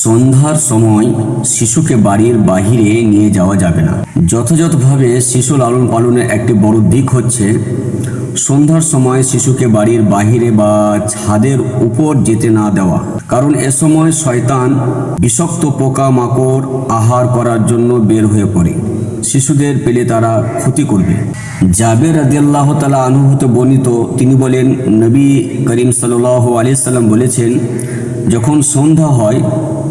সন্ধ্যার সময় শিশুকে বাড়ির বাহিরে নিয়ে যাওয়া যাবে না। যথাযথভাবে শিশু লালন পালনের একটি বড় দিক হচ্ছে সন্ধ্যার সময় শিশুকে বাড়ির বাহিরে বা ছাদের উপর যেতে না দেওয়া। কারণ এ সময় শয়তান বিষাক্ত পোকা মাকড় আহার করার জন্য বের হয়ে পড়ে, শিশুদের পেলে তারা ক্ষতি করবে। জাবের রাদিয়াল্লাহু তাআলা আনহু হতে বর্ণিত, তিনি বলেন, নবী করিম সাল্লাল্লাহু আলাইহি সাল্লাম বলেছেন, যখন সন্ধ্যা হয়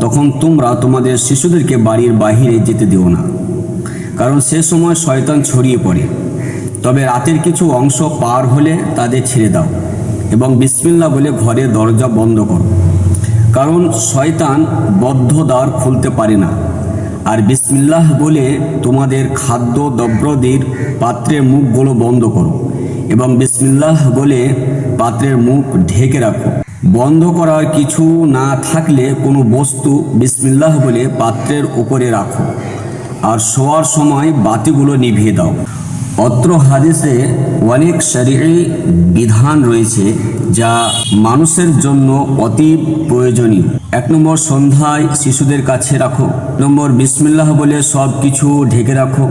তখন তোমরা তোমাদের শিশুদেরকে বাড়ির বাহিরে যেতে দিও না, কারণ সে সময় শয়তান ছড়িয়ে পড়ে। তবে রাতের কিছু অংশ পার হলে তাদের ছেড়ে দাও এবং বিসমিল্লাহ বলে ঘরের দরজা বন্ধ করো, কারণ শয়তান বদ্ধ দ্বার খুলতে পারে না। আর বিসমিল্লাহ বলে তোমাদের খাদ্য দ্রব্যাদির পাত্রের মুখগুলো বন্ধ করো এবং বিসমিল্লাহ বলে পাত্রের মুখ ঢেকে রাখো। বন্ধ করার কিছু না থাকলে কোনো বস্তু বিসমিল্লাহ বলে পাত্রের উপরে রাখো, আর শোয়ার সময় বাতিগুলো নিভিয়ে দাও। অত্র হাদিসে অনেক শরঈ বিধান রয়েছে যা মানুষের জন্য অতি প্রয়োজনীয়। 1 নম্বর, সন্ধ্যায় শিশুদের কাছে রাখো। 2 নম্বর, বিসমিল্লাহ বলে সব কিছু ঢেকে রাখো।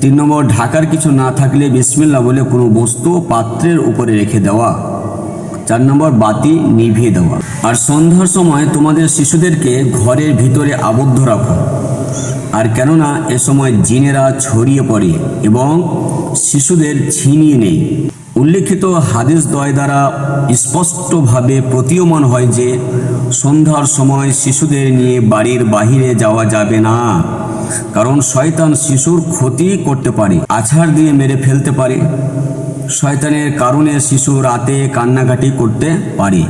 3 নম্বর, ঢাকার কিছু না থাকলে বিসমিল্লাহ বলে কোনো বস্তু পাত্রের উপরে রেখে দেওয়া। 4 নম্বর, বাতি নিভিয়ে দেওয়া। আর সন্ধ্যার সময় তোমাদের শিশুদেরকে ঘরের ভিতরে আবদ্ধ রাখো, আর কেননা এ সময় জিনেরা ছড়িয়ে পড়ে এবং শিশুদের ছিনিয়ে নেয়। উল্লেখিত হাদিস দ্বয় দ্বারা স্পষ্টভাবে প্রতীয়মান হয় যে সন্ধ্যার সময় শিশুদের নিয়ে বাড়ির বাহিরে যাওয়া যাবে না, কারণ শয়তান শিশুর ক্ষতি করতে পারে, আছাড় দিয়ে মেরে ফেলতে পারে। শয়তানের কারণে শিশু রাতে কান্নাকাটি করতে পারে।